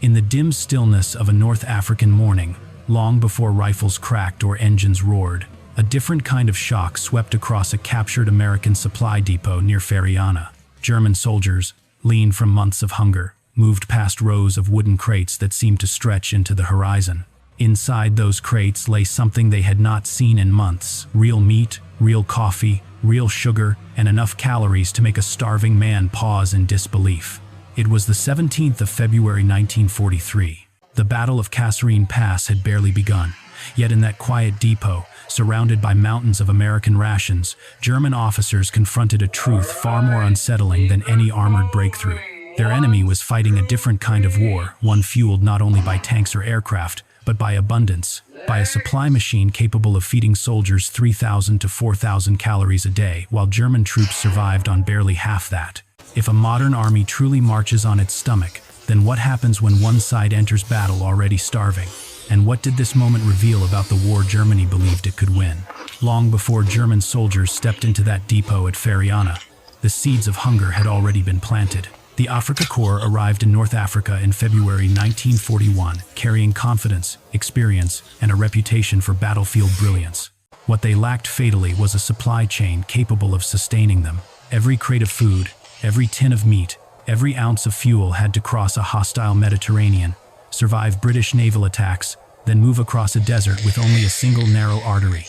In the dim stillness of a North African morning, long before rifles cracked or engines roared, a different kind of shock swept across a captured American supply depot near Ferrana. German soldiers, lean from months of hunger, moved past rows of wooden crates that seemed to stretch into the horizon. Inside those crates lay something they had not seen in months: real meat, real coffee, real sugar, and enough calories to make a starving man pause in disbelief. It was the 17th of February 1943. The Battle of Kasserine Pass had barely begun, yet in that quiet depot, surrounded by mountains of American rations, German officers confronted a truth far more unsettling than any armored breakthrough. Their enemy was fighting a different kind of war, one fueled not only by tanks or aircraft, but by abundance, by a supply machine capable of feeding soldiers 3,000 to 4,000 calories a day, while German troops survived on barely half that. If a modern army truly marches on its stomach, then what happens when one side enters battle already starving? And what did this moment reveal about the war Germany believed it could win? Long before German soldiers stepped into that depot at Ferrana, the seeds of hunger had already been planted. The Afrika Korps arrived in North Africa in February 1941, carrying confidence, experience, and a reputation for battlefield brilliance. What they lacked fatally was a supply chain capable of sustaining them. Every crate of food, every tin of meat, every ounce of fuel had to cross a hostile Mediterranean, survive British naval attacks, then move across a desert with only a single narrow artery,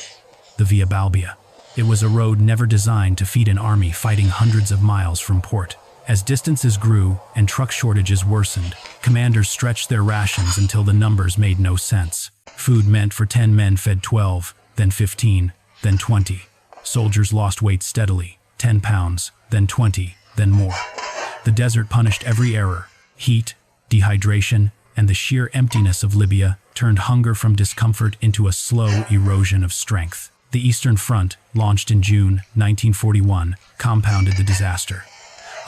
the Via Balbia. It was a road never designed to feed an army fighting hundreds of miles from port. As distances grew and truck shortages worsened, commanders stretched their rations until the numbers made no sense. Food meant for 10 men fed 12, then 15, then 20. Soldiers lost weight steadily, 10 pounds, then 20, then more. The desert punished every error. Heat, dehydration, and the sheer emptiness of Libya turned hunger from discomfort into a slow erosion of strength. The Eastern Front, launched in June 1941, compounded the disaster.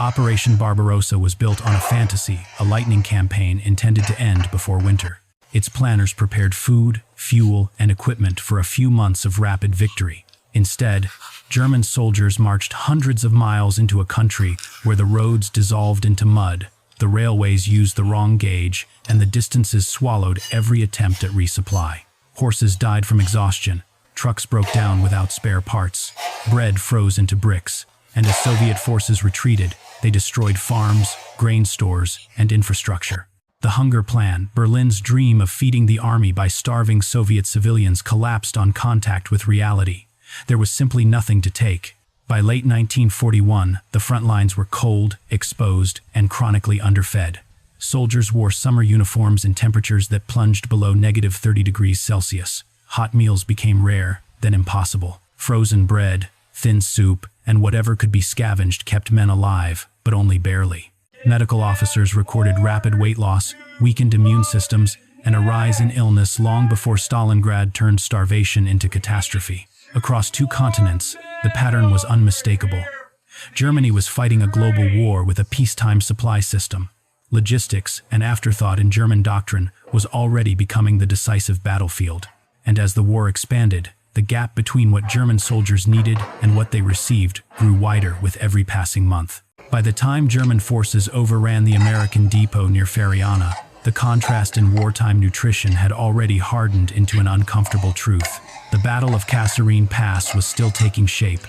Operation Barbarossa was built on a fantasy, a lightning campaign intended to end before winter. Its planners prepared food, fuel, and equipment for a few months of rapid victory. Instead, German soldiers marched hundreds of miles into a country where the roads dissolved into mud, the railways used the wrong gauge, and the distances swallowed every attempt at resupply. Horses died from exhaustion, trucks broke down without spare parts, bread froze into bricks, and as Soviet forces retreated, they destroyed farms, grain stores, and infrastructure. The Hunger Plan, Berlin's dream of feeding the army by starving Soviet civilians, collapsed on contact with reality. There was simply nothing to take. By late 1941, the front lines were cold, exposed, and chronically underfed. Soldiers wore summer uniforms in temperatures that plunged below -30 degrees Celsius. Hot meals became rare, then impossible. Frozen bread, thin soup, and whatever could be scavenged kept men alive, but only barely. Medical officers recorded rapid weight loss, weakened immune systems, and a rise in illness long before Stalingrad turned starvation into catastrophe. Across two continents, the pattern was unmistakable. Germany was fighting a global war with a peacetime supply system. Logistics, an afterthought in German doctrine, was already becoming the decisive battlefield. And as the war expanded, the gap between what German soldiers needed and what they received grew wider with every passing month. By the time German forces overran the American depot near Ferrana, the contrast in wartime nutrition had already hardened into an uncomfortable truth. The Battle of Kasserine Pass was still taking shape,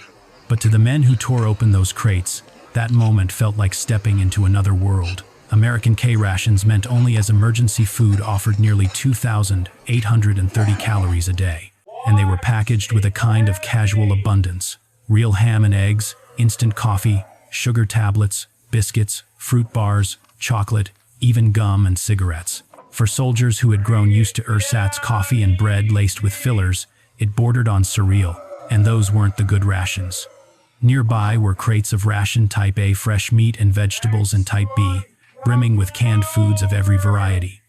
but to the men who tore open those crates, that moment felt like stepping into another world. American K-Rations meant only as emergency food offered nearly 2,830 calories a day, and they were packaged with a kind of casual abundance. Real ham and eggs, instant coffee, sugar tablets, biscuits, fruit bars, chocolate, even gum and cigarettes. For soldiers who had grown used to ersatz coffee and bread laced with fillers, it bordered on surreal, and those weren't the good rations. Nearby were crates of ration Type A fresh meat and vegetables and Type B, brimming with canned foods of every variety.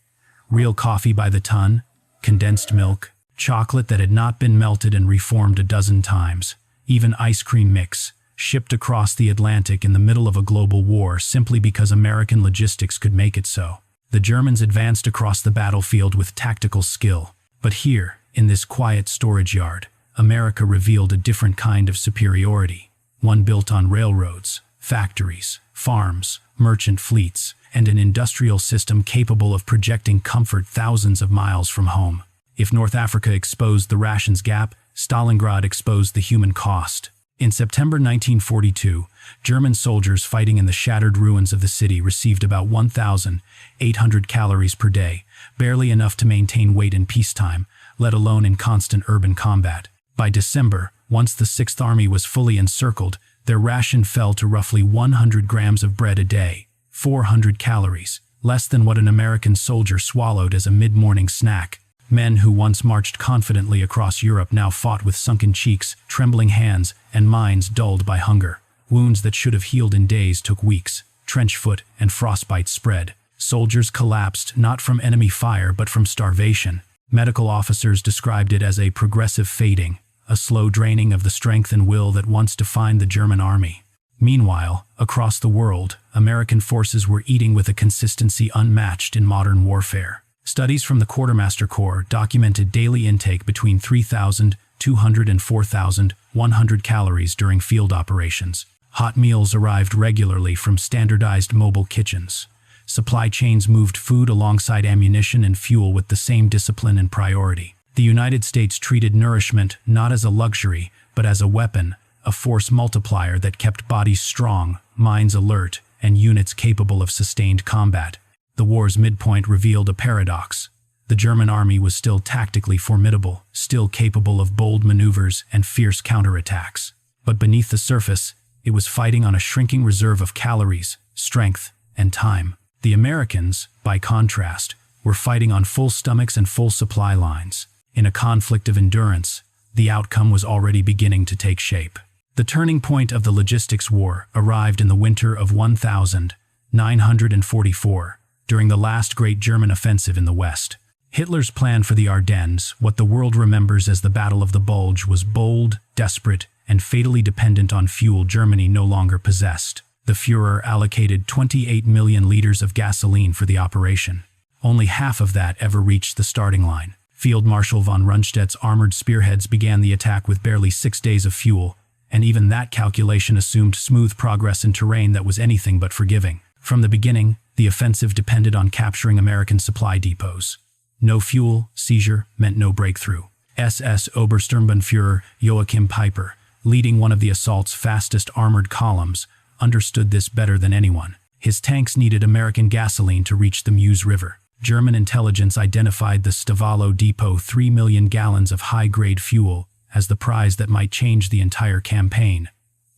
Real coffee by the ton, condensed milk, chocolate that had not been melted and reformed a dozen times, even ice cream mix, shipped across the Atlantic in the middle of a global war simply because American logistics could make it so. The Germans advanced across the battlefield with tactical skill, but here, in this quiet storage yard, America revealed a different kind of superiority, one built on railroads, factories, farms, merchant fleets, and an industrial system capable of projecting comfort thousands of miles from home. If North Africa exposed the rations gap, Stalingrad exposed the human cost. In September 1942, German soldiers fighting in the shattered ruins of the city received about 1,800 calories per day, barely enough to maintain weight in peacetime, let alone in constant urban combat. By December, once the Sixth Army was fully encircled, their ration fell to roughly 100 grams of bread a day, 400 calories, less than what an American soldier swallowed as a mid-morning snack. Men who once marched confidently across Europe now fought with sunken cheeks, trembling hands, and minds dulled by hunger. Wounds that should have healed in days took weeks. Trench foot and frostbite spread. Soldiers collapsed not from enemy fire but from starvation. Medical officers described it as a progressive fading, a slow draining of the strength and will that once defined the German army. Meanwhile, across the world, American forces were eating with a consistency unmatched in modern warfare. Studies from the Quartermaster Corps documented daily intake between 3,200 and 4,100 calories during field operations. Hot meals arrived regularly from standardized mobile kitchens. Supply chains moved food alongside ammunition and fuel with the same discipline and priority. The United States treated nourishment not as a luxury, but as a weapon, a force multiplier that kept bodies strong, minds alert, and units capable of sustained combat. The war's midpoint revealed a paradox. The German army was still tactically formidable, still capable of bold maneuvers and fierce counterattacks. But beneath the surface, it was fighting on a shrinking reserve of calories, strength, and time. The Americans, by contrast, were fighting on full stomachs and full supply lines. In a conflict of endurance, the outcome was already beginning to take shape. The turning point of the logistics war arrived in the winter of 1944. During the last great German offensive in the West. Hitler's plan for the Ardennes, what the world remembers as the Battle of the Bulge, was bold, desperate, and fatally dependent on fuel Germany no longer possessed. The Führer allocated 28 million liters of gasoline for the operation. Only half of that ever reached the starting line. Field Marshal von Rundstedt's armored spearheads began the attack with barely 6 days of fuel, and even that calculation assumed smooth progress in terrain that was anything but forgiving. From the beginning, the offensive depended on capturing American supply depots. No fuel seizure meant no breakthrough. SS Obersturmbannführer Joachim Peiper, leading one of the assault's fastest armored columns, understood this better than anyone. His tanks needed American gasoline to reach the Meuse River. German intelligence identified the Stavello depot 3 million gallons of high-grade fuel as the prize that might change the entire campaign.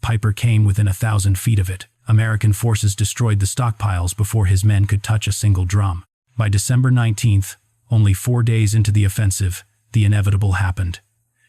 Peiper came within 1,000 feet of it. American forces destroyed the stockpiles before his men could touch a single drum. By December 19th, only 4 days into the offensive, the inevitable happened.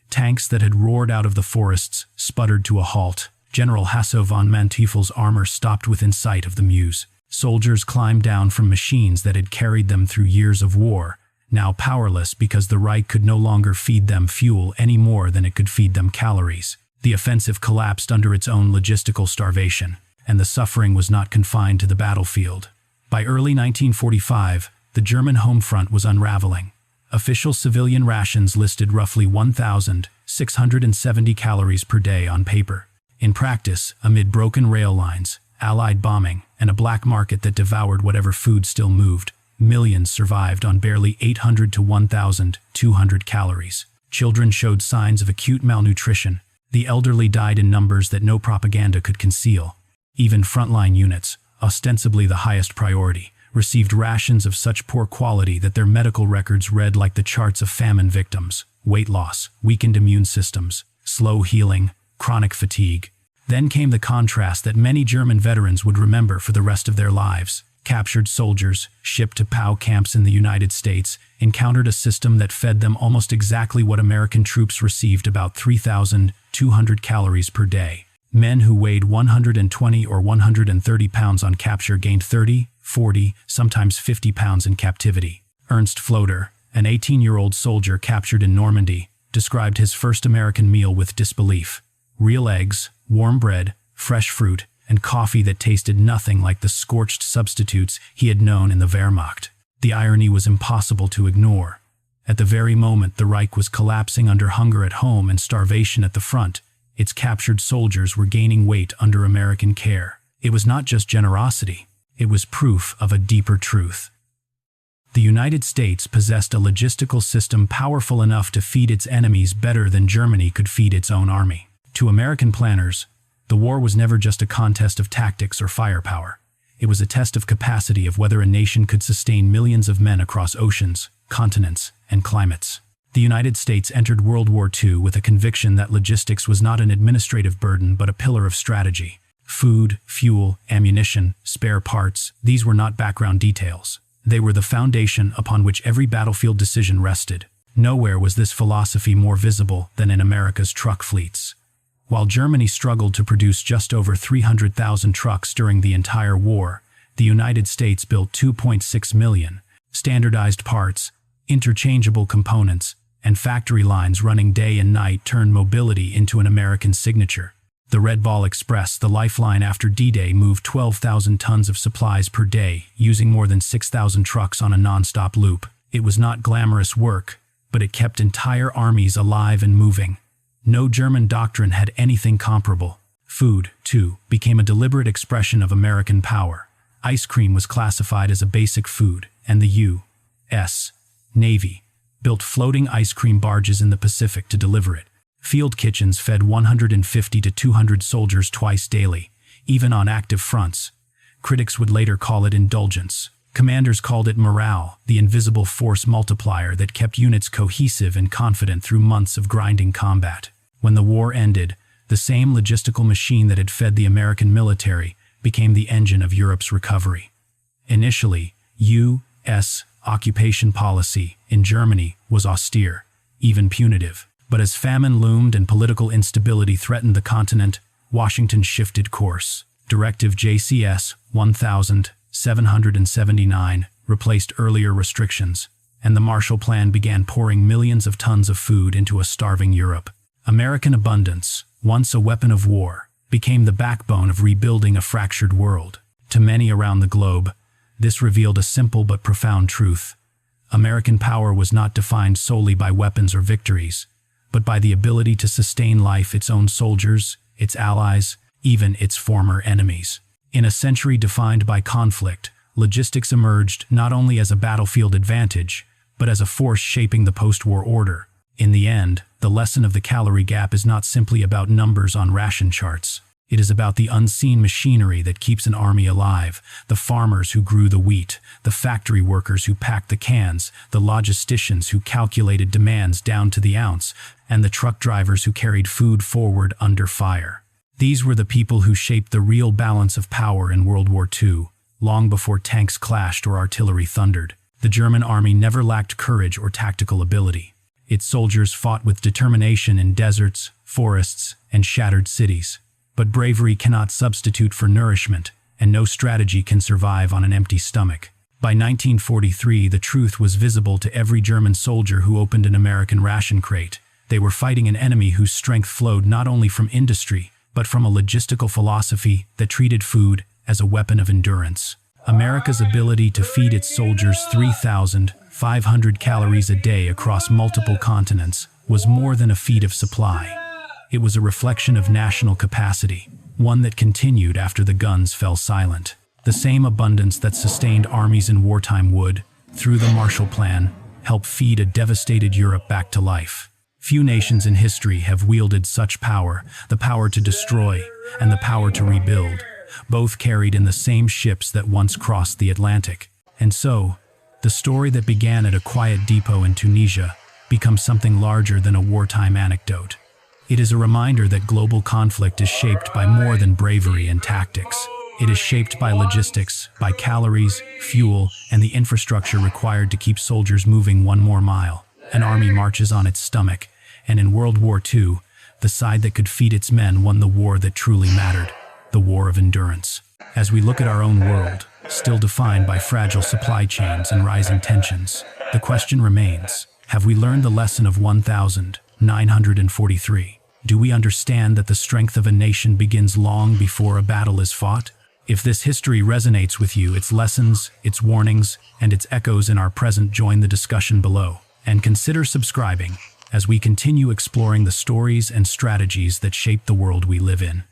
Tanks that had roared out of the forests sputtered to a halt. General Hasso von Manteufel's armor stopped within sight of the Meuse. Soldiers climbed down from machines that had carried them through years of war, now powerless because the Reich could no longer feed them fuel any more than it could feed them calories. The offensive collapsed under its own logistical starvation. And the suffering was not confined to the battlefield. By early 1945, the German home front was unraveling. Official civilian rations listed roughly 1,670 calories per day on paper. In practice, amid broken rail lines, Allied bombing, and a black market that devoured whatever food still moved, millions survived on barely 800 to 1,200 calories. Children showed signs of acute malnutrition. The elderly died in numbers that no propaganda could conceal. Even frontline units, ostensibly the highest priority, received rations of such poor quality that their medical records read like the charts of famine victims: weight loss, weakened immune systems, slow healing, chronic fatigue. Then came the contrast that many German veterans would remember for the rest of their lives. Captured soldiers, shipped to POW camps in the United States, encountered a system that fed them almost exactly what American troops received, about 3,200 calories per day. Men who weighed 120 or 130 pounds on capture gained 30, 40, sometimes 50 pounds in captivity. Ernst Floder, an 18-year-old soldier captured in Normandy, described his first American meal with disbelief. Real eggs, warm bread, fresh fruit, and coffee that tasted nothing like the scorched substitutes he had known in the Wehrmacht. The irony was impossible to ignore. At the very moment the Reich was collapsing under hunger at home and starvation at the front, its captured soldiers were gaining weight under American care. It was not just generosity. It was proof of a deeper truth. The United States possessed a logistical system powerful enough to feed its enemies better than Germany could feed its own army. To American planners, the war was never just a contest of tactics or firepower. It was a test of capacity of whether a nation could sustain millions of men across oceans, continents, and climates. The United States entered World War II with a conviction that logistics was not an administrative burden but a pillar of strategy. Food, fuel, ammunition, spare parts, these were not background details. They were the foundation upon which every battlefield decision rested. Nowhere was this philosophy more visible than in America's truck fleets. While Germany struggled to produce just over 300,000 trucks during the entire war, the United States built 2.6 million, standardized parts, interchangeable components, and factory lines running day and night turned mobility into an American signature. The Red Ball Express, the lifeline after D-Day, moved 12,000 tons of supplies per day, using more than 6,000 trucks on a non-stop loop. It was not glamorous work, but it kept entire armies alive and moving. No German doctrine had anything comparable. Food, too, became a deliberate expression of American power. Ice cream was classified as a basic food, and the U.S. Navy built floating ice cream barges in the Pacific to deliver it. Field kitchens fed 150 to 200 soldiers twice daily, even on active fronts. Critics would later call it indulgence. Commanders called it morale, the invisible force multiplier that kept units cohesive and confident through months of grinding combat. When the war ended, the same logistical machine that had fed the American military became the engine of Europe's recovery. Initially, U.S. occupation policy in Germany was austere, even punitive. But as famine loomed and political instability threatened the continent, Washington shifted course. Directive JCS 1779 replaced earlier restrictions, and the Marshall Plan began pouring millions of tons of food into a starving Europe. American abundance, once a weapon of war, became the backbone of rebuilding a fractured world. To many around the globe, this revealed a simple but profound truth. American power was not defined solely by weapons or victories, but by the ability to sustain life, its own soldiers, its allies, even its former enemies. In a century defined by conflict, logistics emerged not only as a battlefield advantage, but as a force shaping the post-war order. In the end, the lesson of the Calorie Gap is not simply about numbers on ration charts. It is about the unseen machinery that keeps an army alive, the farmers who grew the wheat, the factory workers who packed the cans, the logisticians who calculated demands down to the ounce, and the truck drivers who carried food forward under fire. These were the people who shaped the real balance of power in World War II, long before tanks clashed or artillery thundered. The German army never lacked courage or tactical ability. Its soldiers fought with determination in deserts, forests, and shattered cities. But bravery cannot substitute for nourishment, and no strategy can survive on an empty stomach. By 1943, the truth was visible to every German soldier who opened an American ration crate. They were fighting an enemy whose strength flowed not only from industry, but from a logistical philosophy that treated food as a weapon of endurance. America's ability to feed its soldiers 3,500 calories a day across multiple continents was more than a feat of supply. It was a reflection of national capacity, one that continued after the guns fell silent. The same abundance that sustained armies in wartime would, through the Marshall Plan, help feed a devastated Europe back to life. Few nations in history have wielded such power, the power to destroy and the power to rebuild, both carried in the same ships that once crossed the Atlantic. And so, the story that began at a quiet depot in Tunisia becomes something larger than a wartime anecdote. It is a reminder that global conflict is shaped by more than bravery and tactics. It is shaped by logistics, by calories, fuel, and the infrastructure required to keep soldiers moving one more mile. An army marches on its stomach, and in World War II, the side that could feed its men won the war that truly mattered, the war of endurance. As we look at our own world, still defined by fragile supply chains and rising tensions, the question remains, have we learned the lesson of 1943? Do we understand that the strength of a nation begins long before a battle is fought? If this history resonates with you, its lessons, its warnings, and its echoes in our present, join the discussion below. And consider subscribing as we continue exploring the stories and strategies that shape the world we live in.